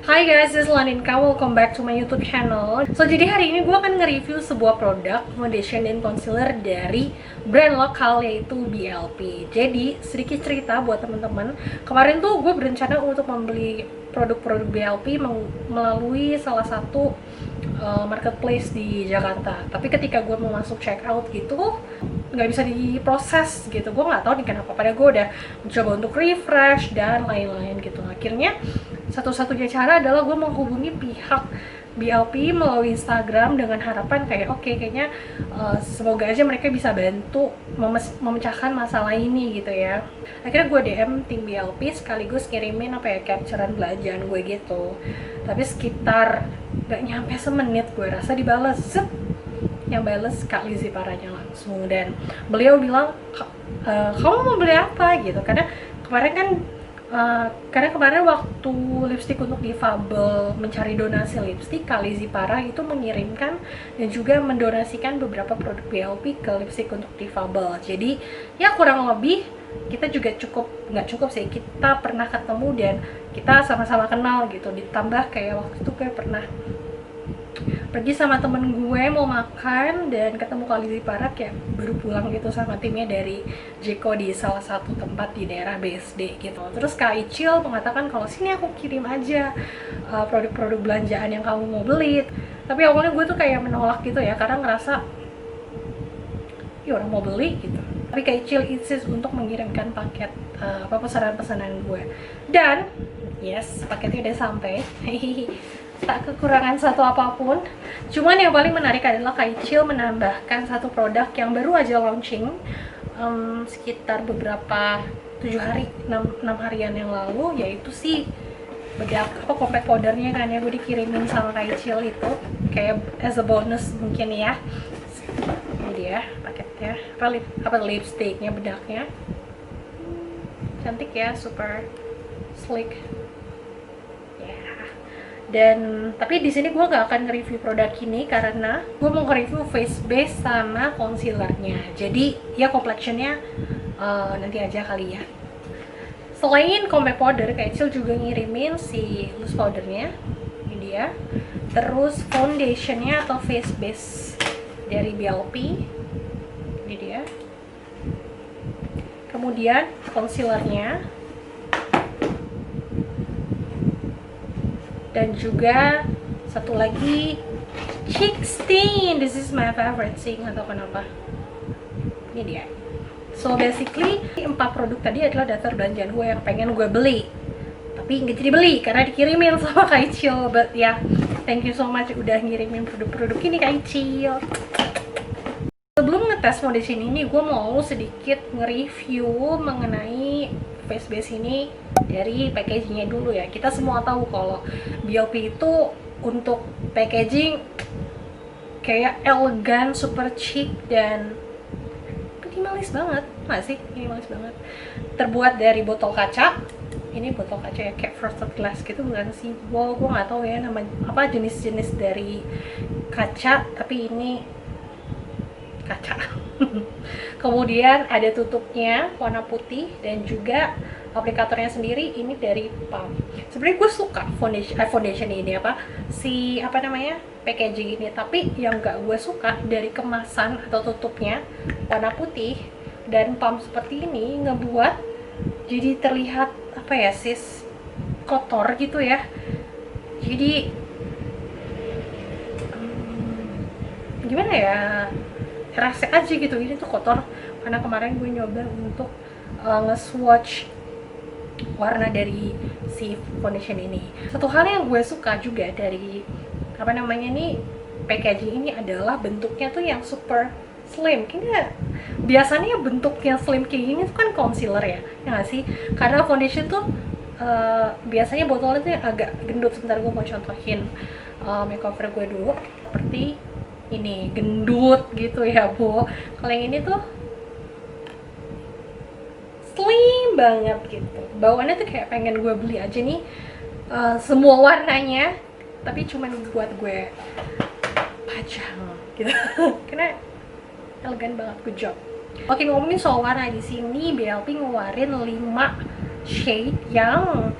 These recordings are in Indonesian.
Hi guys, this is Laninka. Welcome back to my YouTube channel. So, jadi hari ini gue akan nge-review sebuah produk foundation dan concealer dari brand lokal yaitu BLP. Jadi, sedikit cerita buat teman-teman. Kemarin tuh gue berencana untuk membeli produk-produk BLP melalui salah satu marketplace di Jakarta. Tapi ketika gue mau masuk check out gitu, nggak bisa diproses gitu. Gue nggak tahu nih kenapa. Padahal gue udah mencoba untuk refresh dan lain-lain gitu. Akhirnya satu-satunya cara adalah gue menghubungi pihak BLP melalui Instagram dengan harapan kayak oke, kayaknya semoga aja mereka bisa bantu memecahkan masalah ini gitu ya. Akhirnya gue DM tim BLP sekaligus ngirimin capturean belanjaan gue gitu. Tapi sekitar gak nyampe semenit gue rasa dibales, yang bales Kak Lizzy Paranya langsung, dan beliau bilang kamu mau beli apa gitu, karena kemarin waktu lipstick untuk difabel mencari donasi lipstick, Kak Lizzy Parah itu mengirimkan dan juga mendonasikan beberapa produk BLP ke lipstick untuk difabel. Jadi ya kurang lebih kita juga nggak cukup sih, kita pernah ketemu dan kita sama-sama kenal gitu. Ditambah kayak waktu itu gue pernah pergi sama temen gue mau makan dan ketemu Kak Lizzy Parah, kayak baru pulang gitu sama timnya dari Jeko di salah satu tempat di daerah BSD gitu. Terus Kak Icil mengatakan kalau sini aku kirim aja produk-produk belanjaan yang kamu mau beli. Tapi awalnya gue tuh kayak menolak gitu ya, karena ngerasa ya orang mau beli gitu. Tapi Kak Icil insist untuk mengirimkan paket pesanan-pesanan gue, dan yes, paketnya udah sampai. Tak kekurangan satu apapun. Cuman yang paling menarik adalah Kak Icil menambahkan satu produk yang baru aja launching sekitar beberapa 7 hari, 6 harian yang lalu, yaitu si bedak compact powdernya kan ya, gue dikirimin sama Kak Icil itu kayak as a bonus mungkin ya. Ini dia paketnya, lipsticknya, bedaknya cantik ya, super slick. Dan tapi di sini gue gak akan nge-review produk ini karena gue mau nge-review face base sama concealernya. Jadi ya complexionnya nanti aja kali ya. Selain compact powder, Kak Icil juga ngirimin si loose powdernya, ini dia. Terus foundationnya atau face base dari BLP, ini dia. Kemudian concealernya, dan juga satu lagi cheek stain. This is my favorite thing, atau kenapa. Ini dia. So basically 4 produk tadi adalah daftar belanjaan gue yang pengen gue beli, tapi nggak jadi beli karena dikirimin sama Kak Icil. But ya, thank you so much udah ngirimin produk-produk ini Kak Icil. Sebelum ngetes foundation ini, gue mau sedikit nge-review mengenai face base ini dari packagingnya dulu ya. Kita semua tahu kalau BLP itu untuk packaging kayak elegan, super chic, dan minimalis banget, nggak sih? Minimalis banget. Terbuat dari botol kaca. Ini botol kaca ya, kayak frosted glass gitu bukan sih? Wow, gue nggak tahu ya nama apa jenis-jenis dari kaca, tapi ini kaca. Kemudian ada tutupnya warna putih, dan juga aplikatornya sendiri ini dari Pump. Sebenarnya gue suka foundation ini packaging ini, tapi yang gak gue suka dari kemasan atau tutupnya warna putih dan Pump seperti ini ngebuat jadi terlihat kotor gitu ya. Jadi gimana ya, rasa aja gitu ini tuh kotor, karena kemarin gue nyoba untuk nge-swatch warna dari si foundation ini. Satu hal yang gue suka juga dari packaging ini adalah bentuknya tuh yang super slim. Kayaknya biasanya bentuknya slim kayak gini tuh kan concealer ya nggak sih? Karena foundation tuh biasanya botolnya tuh yang agak gendut. Sebentar, gue mau contohin makeover gue dulu. Seperti ini, gendut gitu ya Bu. Kalau yang ini tuh slim banget gitu. Bawaannya tuh kayak pengen gue beli aja nih semua warnanya, tapi cuman buat gue pajang gitu. Karena elegan banget, good job. Oke, ngomongin soal warna, di sini BLP ngeluarin 5 shade yang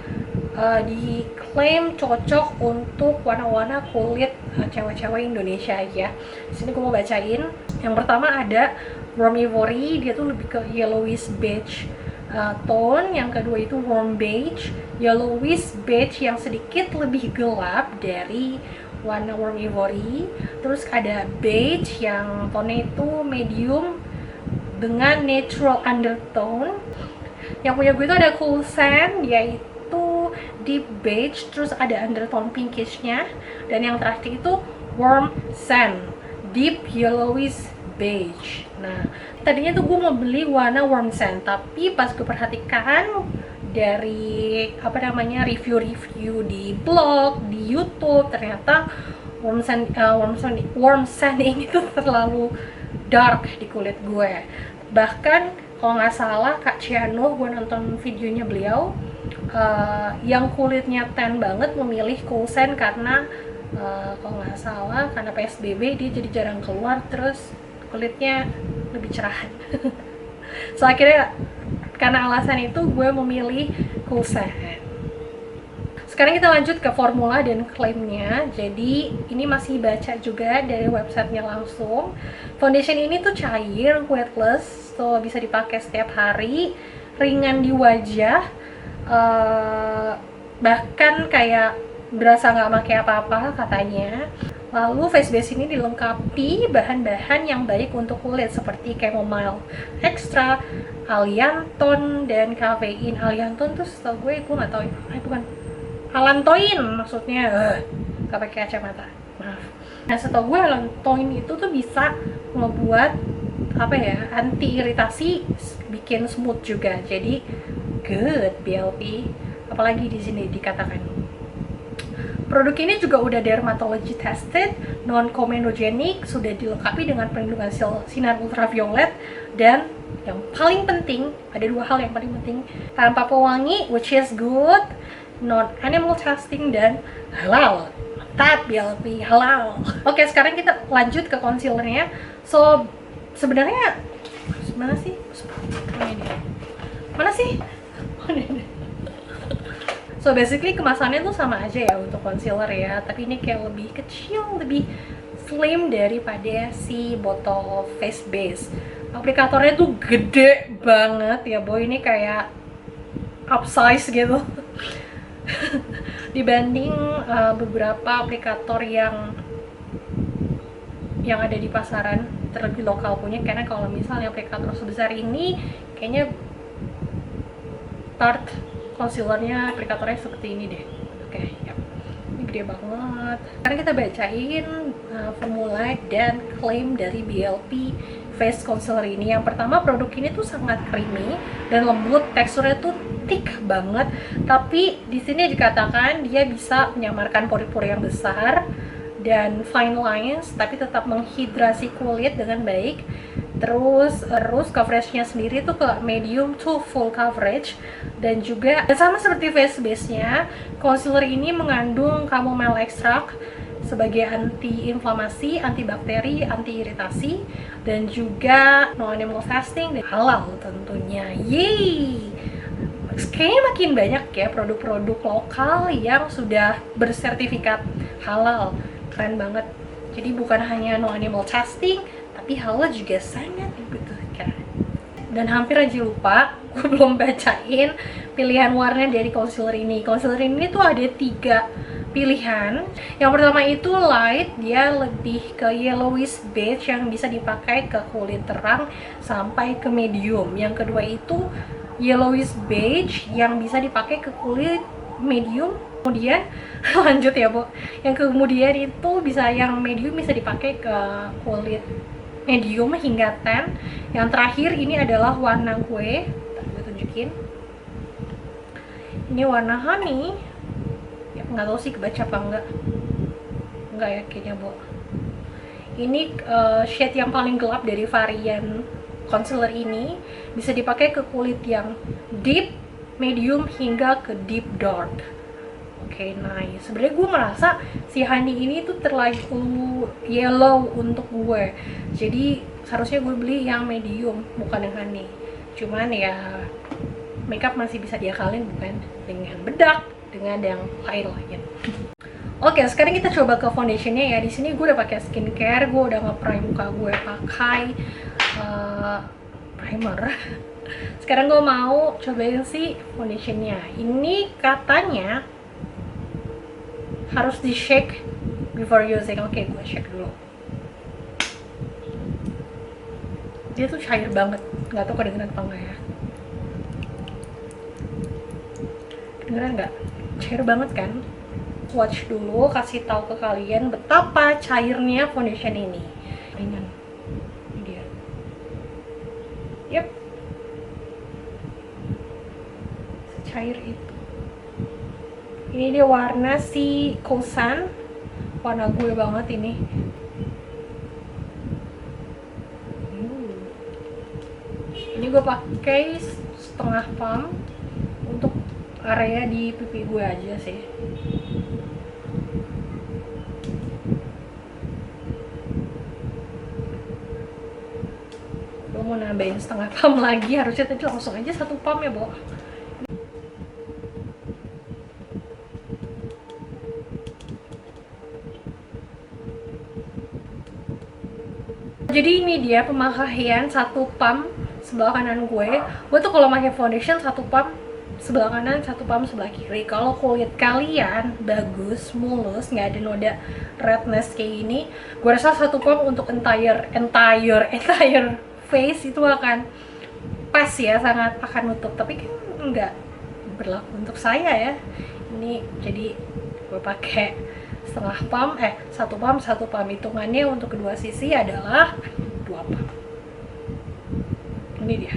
diklaim cocok untuk warna-warna kulit cewek-cewek Indonesia ya. Di sini gue mau bacain. Yang pertama ada Warm Ivory, dia tuh lebih ke yellowish beige tone. Yang kedua itu Warm Beige, yellowish beige yang sedikit lebih gelap dari warna Warm Ivory. Terus ada beige yang tone itu medium dengan natural undertone. Yang punya gue itu ada Cool Sand, yaitu deep beige, terus ada undertone pinkishnya. Dan yang terakhir itu Warm Sand, deep yellowish beige. Nah, tadinya tuh gue mau beli warna Warm Sand, tapi pas gue perhatikan dari review-review di blog, di YouTube, ternyata Warm Sand ini tuh terlalu dark di kulit gue. Bahkan kalau nggak salah Kak Ciano, gue nonton videonya beliau, yang kulitnya tan banget memilih Cool Sand karena kalau nggak salah karena PSBB dia jadi jarang keluar, terus kulitnya lebih cerahan. So akhirnya karena alasan itu gue memilih Cool Sand. Sekarang kita lanjut ke formula dan klaimnya. Jadi ini masih baca juga dari websitenya langsung. Foundation ini tuh cair, weightless, so bisa dipakai setiap hari, ringan di wajah, bahkan kayak berasa nggak pakai apa-apa katanya. Lalu face base ini dilengkapi bahan-bahan yang baik untuk kulit seperti chamomile extra, allianton, dan kafein. Allianton tuh setahu gue nggak tahu, bukan Allantoin maksudnya, nggak pakai kacamata, maaf. Nah, setahu gue Allantoin itu tuh bisa membuat anti iritasi, bikin smooth juga. Jadi good BLP, apalagi di sini dikatakan. Produk ini juga udah dermatology tested, non comedogenic, sudah dilengkapi dengan perlindungan sinar ultraviolet, dan yang paling penting, ada dua hal yang paling penting, tanpa pewangi, which is good, non animal testing, dan halal. Mantap BLP, halal. Oke, sekarang kita lanjut ke concealernya. So sebenarnya mana sih? So basically kemasannya tuh sama aja ya untuk concealer ya, tapi ini kayak lebih kecil, lebih slim daripada si botol face base. Aplikatornya tuh gede banget ya boy, ini kayak upsize gitu. Dibanding beberapa aplikator yang ada di pasaran, terlebih lokal punya. Karena kalau misalnya aplikator sebesar ini kayaknya Tarte concealernya aplikatornya seperti ini deh. Oke, ya. Ini gede banget. Sekarang kita bacain formula dan klaim dari BLP face concealer ini. Yang pertama, produk ini tuh sangat creamy dan lembut, teksturnya tuh thick banget, tapi di sini dikatakan dia bisa menyamarkan pori-pori yang besar dan fine lines, tapi tetap menghidrasi kulit dengan baik. Terus coveragenya sendiri tuh ke medium to full coverage, dan juga sama seperti face base-nya, concealer ini mengandung chamomile extract sebagai anti-inflamasi, anti-bakteri, anti-iritasi, dan juga no animal testing dan halal tentunya. Yeay! Kayaknya makin banyak ya produk-produk lokal yang sudah bersertifikat halal. Keren banget. Jadi bukan hanya no animal testing, tapi halal juga sangat dibutuhkan. Dan hampir aja lupa, gue belum bacain pilihan warna dari concealer ini. Concealer ini tuh ada 3 pilihan. Yang pertama itu light, dia lebih ke yellowish beige yang bisa dipakai ke kulit terang sampai ke medium. Yang kedua itu yellowish beige yang bisa dipakai ke kulit medium. Kemudian lanjut ya Bu, yang kemudian itu yang medium bisa dipakai ke kulit medium hingga tan. Yang terakhir ini adalah warna gue tunjukin, ini warna honey ya, nggak tahu sih kebaca apa enggak ya kayaknya Bu. Ini shade yang paling gelap dari varian concealer ini, bisa dipakai ke kulit yang deep, medium, hingga ke deep dark. Oke, nice. Sebenarnya gue merasa si honey ini tuh terlalu yellow untuk gue, jadi seharusnya gue beli yang medium, bukan yang honey. Cuman ya makeup masih bisa diakalin bukan dengan bedak. dengan yang lain-lain. Oke, sekarang kita coba ke foundationnya ya. Di sini gue udah pakai skincare, gue udah nge-prime muka gue pakai primer. Sekarang gue mau cobain si foundationnya. Ini katanya harus di shake before using. Oke, gue shake dulu. Dia tuh cair banget, nggak tahu kedengeran apa enggak ya. Kedengeran nggak? Cair banget kan? Swatch dulu, kasih tahu ke kalian betapa cairnya foundation ini. Ringan. Ini dia. Yep. Secair itu. Ini dia warna si Kosan. Warna gue banget ini. Ini gue pakai setengah pump untuk area di pipi gue aja sih. Gue mau nambahin setengah pump lagi, harusnya tadi langsung aja 1 pump ya, Bo. Jadi ini dia pemakaian 1 pump sebelah kanan gue. Gue tuh kalau pakai foundation 1 pump sebelah kanan, 1 pump sebelah kiri. Kalau kulit kalian bagus, mulus, nggak ada noda redness kayak gini, gue rasa 1 pump untuk entire face itu akan pas ya, sangat akan nutup. Tapi kan nggak berlaku untuk saya ya. Ini jadi gue pakai setengah pump, 1 pump hitungannya untuk kedua sisi adalah 2 pump. Ini dia.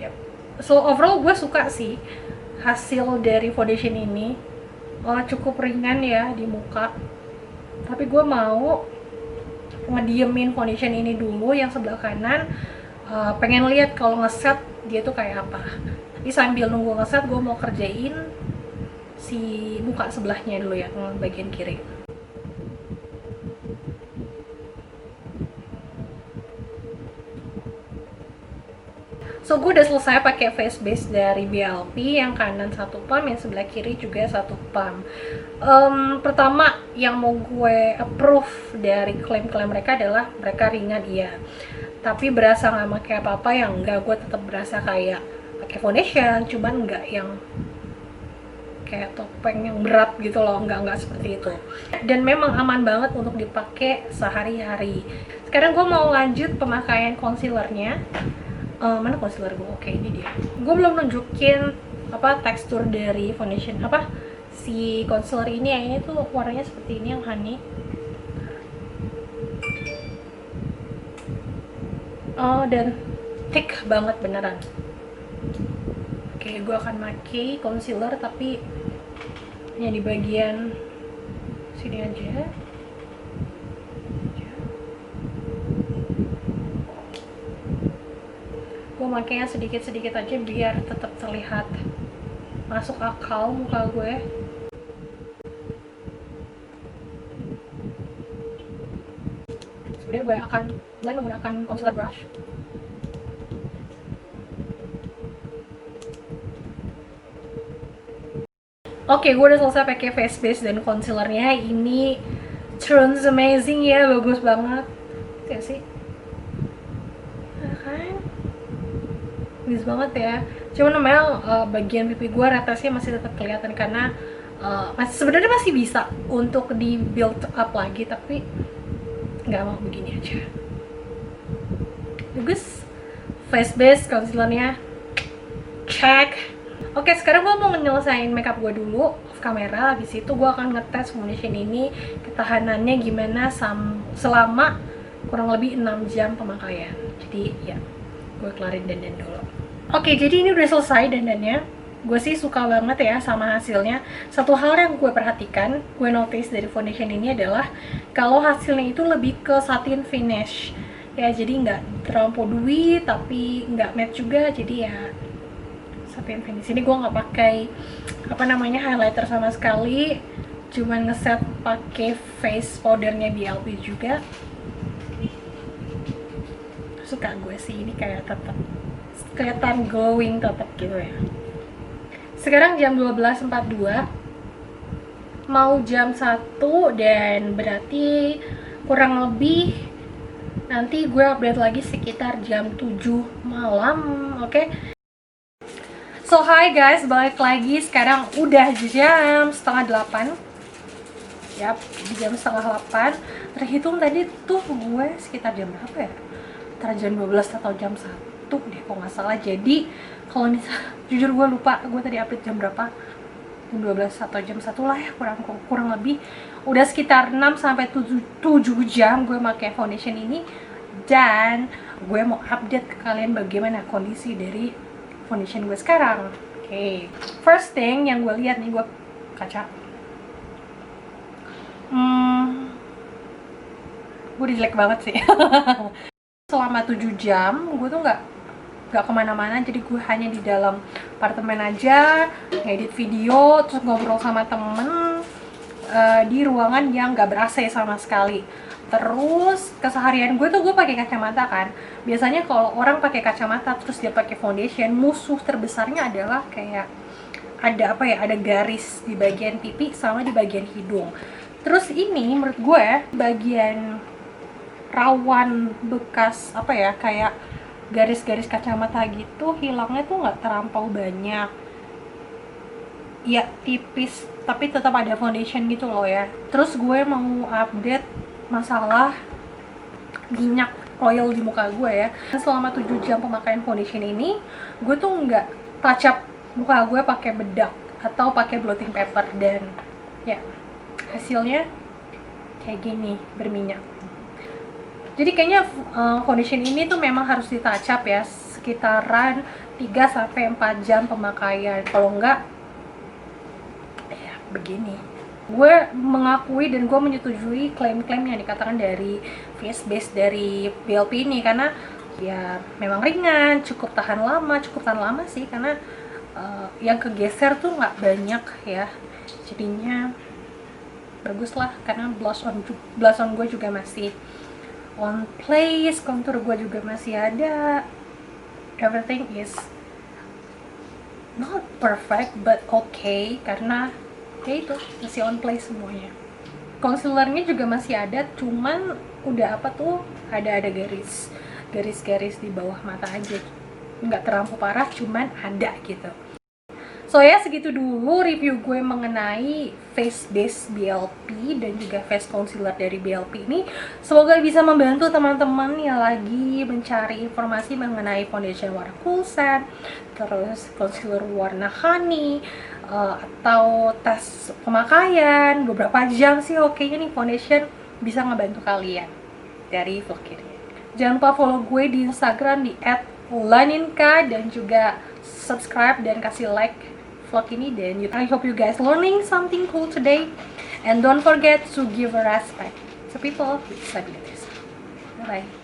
Yep. So overall gue suka sih hasil dari foundation ini. Cukup ringan ya di muka. Tapi gue mau ngediemin foundation ini dulu yang sebelah kanan. Pengen lihat kalau ngeset dia tuh kayak apa. Tapi sambil nunggu ngeset, gue mau kerjain si muka sebelahnya dulu ya, bagian kiri. So gue udah selesai pakai face base dari BLP, yang kanan 1 pump, yang sebelah kiri juga 1 pump. Pertama yang mau gue approve dari klaim-klaim mereka adalah mereka ringan, iya. Tapi berasa nggak pakai apa-apa, yang enggak. Gue tetap berasa kayak pakai foundation, cuman nggak yang kayak topeng yang berat gitu loh, nggak seperti itu. Dan memang aman banget untuk dipakai sehari-hari. Sekarang gue mau lanjut pemakaian concealernya. Mana concealer gue? Oke, ini dia. Gue belum nunjukin tekstur dari foundation si concealer ini. Yang ini tuh warnanya seperti ini, yang honey. Dan thick banget beneran. Oke, gue akan pakai concealer tapi yang di bagian sini aja. Gue makainya sedikit-sedikit aja biar tetap terlihat masuk akal muka gue. Sebenarnya gue akan mulai menggunakan concealer brush. Oke, gue udah selesai pakai face base dan concealernya. Ini turns amazing ya, bagus banget. Lihat sih, kan? Bagus banget ya. Cuman memang bagian pipi gue retesnya masih tetap kelihatan karena sebenarnya masih bisa untuk di build up lagi, tapi nggak mau begini aja. Bagus. Face base, concealernya check. Oke, sekarang gue mau nyelesain makeup gue dulu off kamera. Habis itu gue akan ngetes foundation ini ketahanannya gimana selama kurang lebih 6 jam pemakaian. Jadi ya, gue kelarin dandan dulu. Oke, jadi ini udah selesai dandannya. Gue sih suka banget ya sama hasilnya. Satu hal yang gue perhatikan, gue notice dari foundation ini adalah kalau hasilnya itu lebih ke satin finish ya, jadi nggak terlalu dewy tapi nggak matte juga, jadi ya satin finish. Ini gue nggak pakai highlighter sama sekali, cuman ngeset pakai face powdernya BLP juga. Suka gue sih, ini kayak tetap kelihatan glowing tetap gitu ya. Sekarang jam 12.42, mau jam 1, dan berarti kurang lebih nanti gue update lagi sekitar jam 7 malam, oke? So hi guys, balik lagi. Sekarang udah jam setengah 8. Yap, di jam setengah 8. Terhitung tadi tuh gue sekitar jam berapa ya? Antara jam 12 atau jam 1 deh kalau nggak salah. Jadi kalau misalnya jujur gue lupa gue tadi update jam berapa, jam 12 atau jam 1 lah ya, kurang lebih. Udah sekitar 6 sampai 7 jam gue pakai foundation ini, dan gue mau update ke kalian bagaimana kondisi dari foundation gue sekarang. Oke. First thing yang gue lihat nih, gue kaca. Gue jelek banget sih. Selama 7 jam gue tuh nggak kemana-mana, jadi gue hanya di dalam apartemen aja, ngedit video, terus ngobrol sama temen di ruangan yang nggak ber-AC sama sekali. Terus keseharian gue tuh gue pakai kacamata kan. Biasanya kalau orang pakai kacamata terus dia pakai foundation, musuh terbesarnya adalah kayak ada apa ya, ada garis di bagian pipi sama di bagian hidung. Terus ini menurut gue bagian rawan bekas apa ya, kayak garis-garis kacamata gitu, hilangnya tuh nggak terlampau banyak ya, tipis, tapi tetap ada foundation gitu loh ya. Terus gue mau update masalah minyak oil di muka gue ya. Selama 7 jam pemakaian foundation ini, gue tuh nggak touch up muka gue pakai bedak atau pakai blotting paper, dan ya hasilnya kayak gini, berminyak. Jadi kayaknya foundation ini tuh memang harus di touch up ya, sekitaran 3-4 jam pemakaian. Kalau enggak ya begini. Gue mengakui dan gue menyetujui klaim-klaim yang dikatakan dari face base dari BLP ini, karena ya memang ringan, cukup tahan lama sih, karena yang kegeser tuh nggak banyak ya, jadinya bagus lah. Karena blush on gue juga masih on place, contour gue juga masih ada, everything is not perfect but okay, karena ya itu masih on place semuanya. Concealernya juga masih ada, cuman udah apa tuh, ada garis-garis di bawah mata aja, nggak terlalu parah, cuman ada gitu. So ya, segitu dulu review gue mengenai face base BLP dan juga face concealer dari BLP ini. Semoga bisa membantu teman-teman yang lagi mencari informasi mengenai foundation warna Cool Sand, terus concealer warna Honey, atau tes pemakaian beberapa jam sih. Oke nih foundation bisa ngebantu kalian dari vlog ini. Jangan lupa follow gue di Instagram di @laninka, dan juga subscribe dan kasih like vlog ini. Dan I hope you guys learning something cool today, and don't forget to give a respect to people with disabilities. Bye bye.